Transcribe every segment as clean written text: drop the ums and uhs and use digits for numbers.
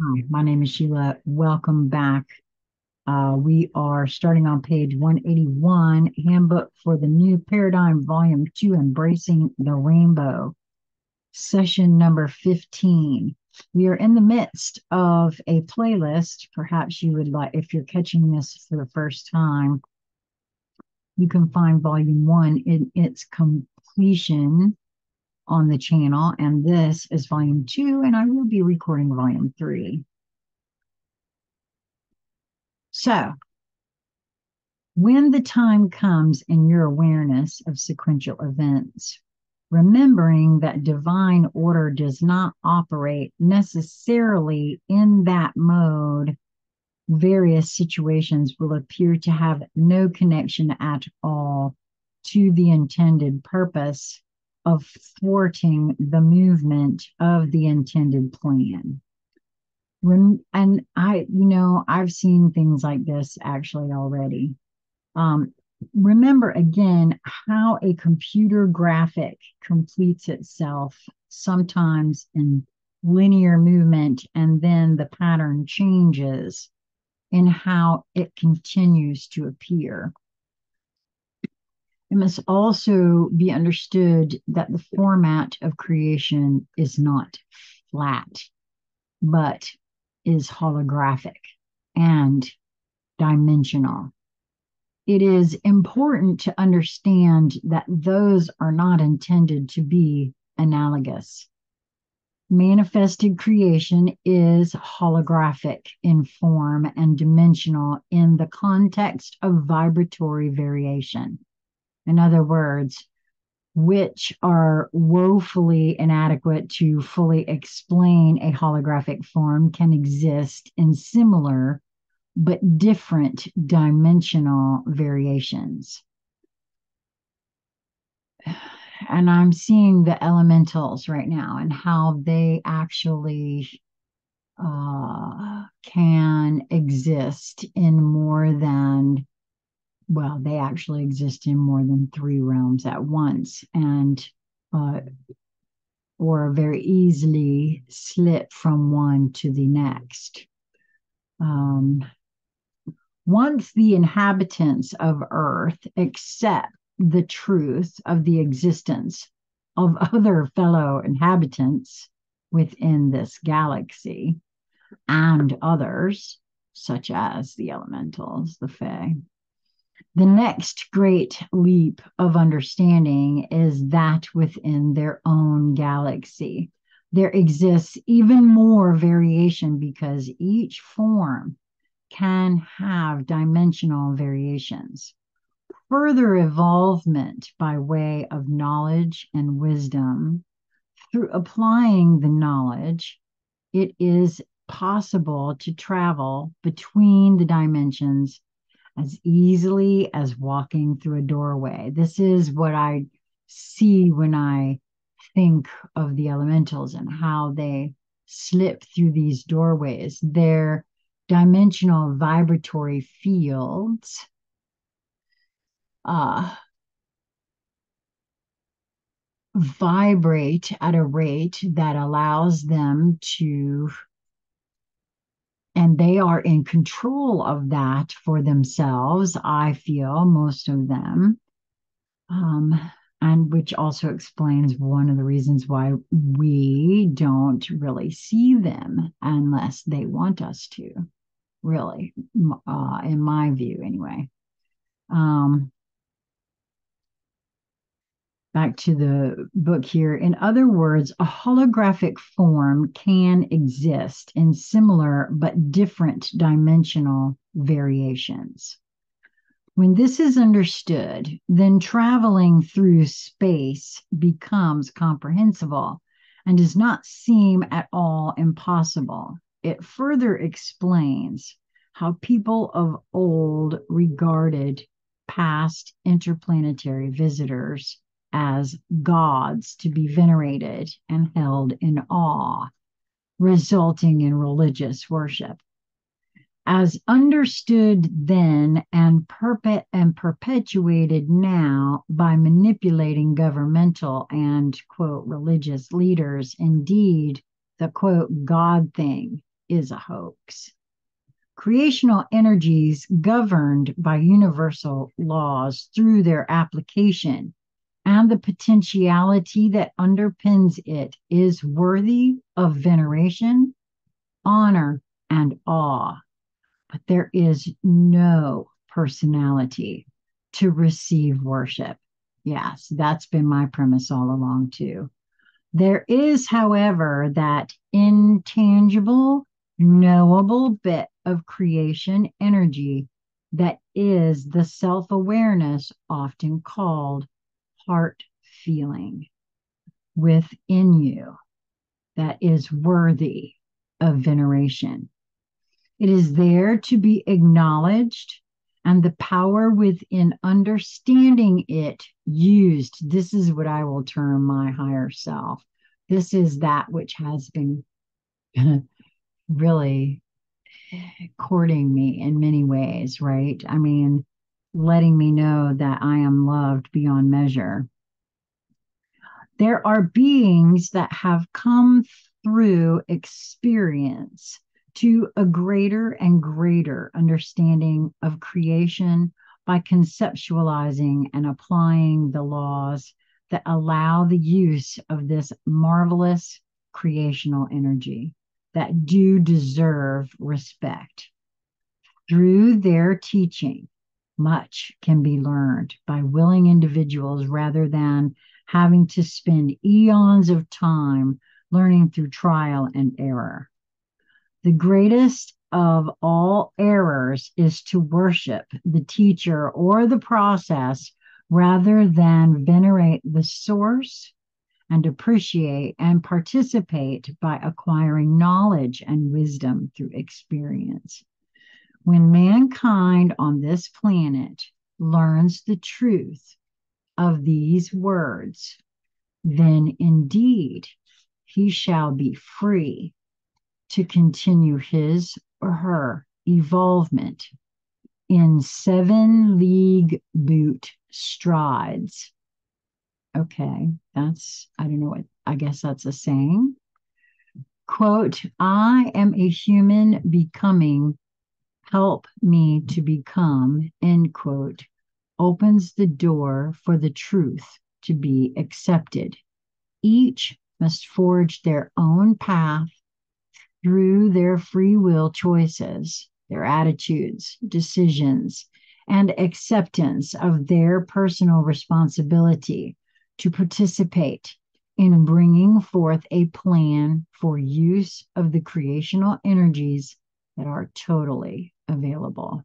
Hi, my name is Sheila. Welcome back. We are starting on page 181, Handbook for the New Paradigm, Volume 2, Embracing the Rainbow, session number 15. We are in the midst of a playlist. Perhaps you would like, if you're catching this for the first time, you can find Volume 1 in its completion on the channel, and this is Volume 2, and I will be recording Volume 3. So, when the time comes in your awareness of sequential events, remembering that divine order does not operate necessarily in that mode, various situations will appear to have no connection at all to the intended purpose of thwarting the movement of the intended plan. And I've seen things like this actually already. Um, Remember again how a computer graphic completes itself, sometimes in linear movement, and then the pattern changes in how it continues to appear. It must also be understood that the format of creation is not flat, but is holographic and dimensional. It is important to understand that those are not intended to be analogous. Manifested creation is holographic in form and dimensional in the context of vibratory variation. In other words, which are woefully inadequate to fully explain a holographic form, can exist in similar but different dimensional variations. And I'm seeing the elementals right now and how they actually can exist in more than, well, they actually exist in more than three realms at once, and or very easily slip from one to the next. Once the inhabitants of Earth accept the truth of the existence of other fellow inhabitants within this galaxy and others, such as the elementals, the Fae, the next great leap of understanding is that within their own galaxy there exists even more variation because each form can have dimensional variations. Further evolvement by way of knowledge and wisdom. Through applying the knowledge, it is possible to travel between the dimensions as easily as walking through a doorway. This is what I see when I think of the elementals and how they slip through these doorways. They're dimensional vibratory fields vibrate at a rate that allows them to, and they are in control of that for themselves, I feel, most of them. And which also explains one of the reasons why we don't really see them unless they want us to, really, in my view, anyway. Back to the book here. In other words, a holographic form can exist in similar but different dimensional variations. When this is understood, then traveling through space becomes comprehensible and does not seem at all impossible. It further explains how people of old regarded past interplanetary visitors as gods to be venerated and held in awe, resulting in religious worship. As understood then and perpetuated now by manipulating governmental and, quote, religious leaders, indeed, the, quote, God thing is a hoax. Creational energies governed by universal laws through their application and the potentiality that underpins it is worthy of veneration, honor, and awe. But there is no personality to receive worship. Yes, that's been my premise all along, too. There is, however, that intangible, knowable bit of creation energy that is the self awareness often called heart feeling within you that is worthy of veneration. It is there to be acknowledged, and the power within understanding it used. This is what I will term my higher self. This is that which has been really courting me in many ways, right? I mean, letting me know that I am loved beyond measure. There are beings that have come through experience to a greater and greater understanding of creation by conceptualizing and applying the laws that allow the use of this marvelous creational energy that do deserve respect. Through their teaching, much can be learned by willing individuals rather than having to spend eons of time learning through trial and error. The greatest of all errors is to worship the teacher or the process rather than venerate the source and appreciate and participate by acquiring knowledge and wisdom through experience. When mankind on this planet learns the truth of these words, then indeed he shall be free to continue his or her evolvement in 7-league boot strides. Okay, I don't know what, I guess that's a saying. Quote, I am a human becoming, help me to become, end quote, opens the door for the truth to be accepted. Each must forge their own path through their free will choices, their attitudes, decisions, and acceptance of their personal responsibility to participate in bringing forth a plan for use of the creational energies that are totally available.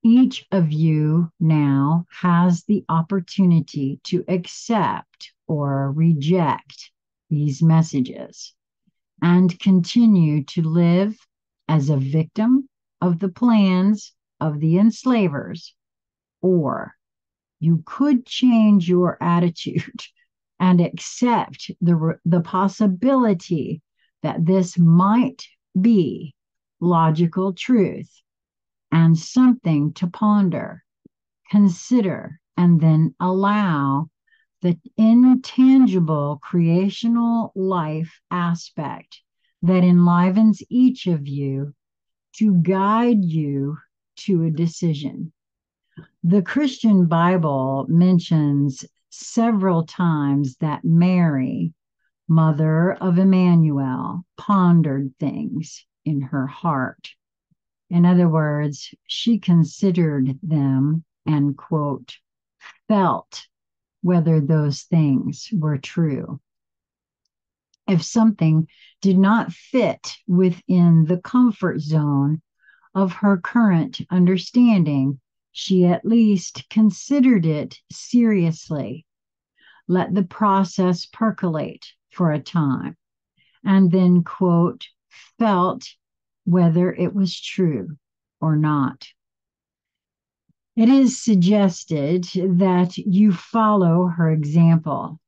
Each of you now has the opportunity to accept or reject these messages and continue to live as a victim of the plans of the enslavers, or you could change your attitude and accept the possibility that this might be logical truth and something to ponder, consider, and then allow the intangible creational life aspect that enlivens each of you to guide you to a decision. The Christian Bible mentions several times that Mary, mother of Emmanuel, pondered things in her heart. In other words, she considered them and, quote, felt whether those things were true. If something did not fit within the comfort zone of her current understanding, she at least considered it seriously, let the process percolate for a time, and then, quote, felt whether it was true or not. It is suggested that you follow her example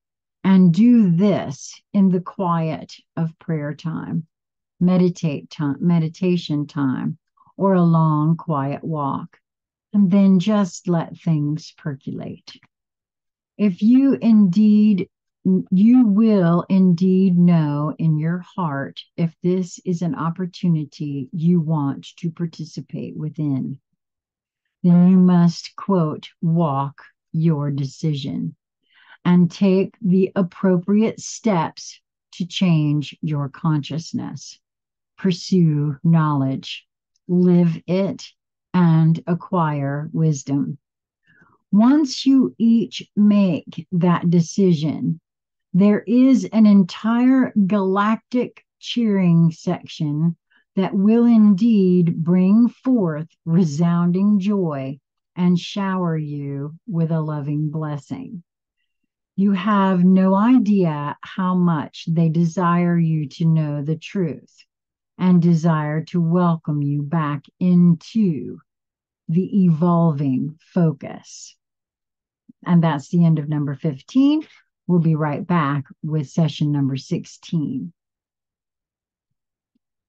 and do this in the quiet of prayer time, meditation time, or a long, quiet walk, and then just let things percolate. If you indeed you will indeed know in your heart if this is an opportunity you want to participate within. Then you must, quote, walk your decision and take the appropriate steps to change your consciousness. Pursue knowledge, live it, and acquire wisdom. Once you each make that decision, there is an entire galactic cheering section that will indeed bring forth resounding joy and shower you with a loving blessing. You have no idea how much they desire you to know the truth and desire to welcome you back into the evolving focus. And that's the end of number 15. We'll be right back with session number 16.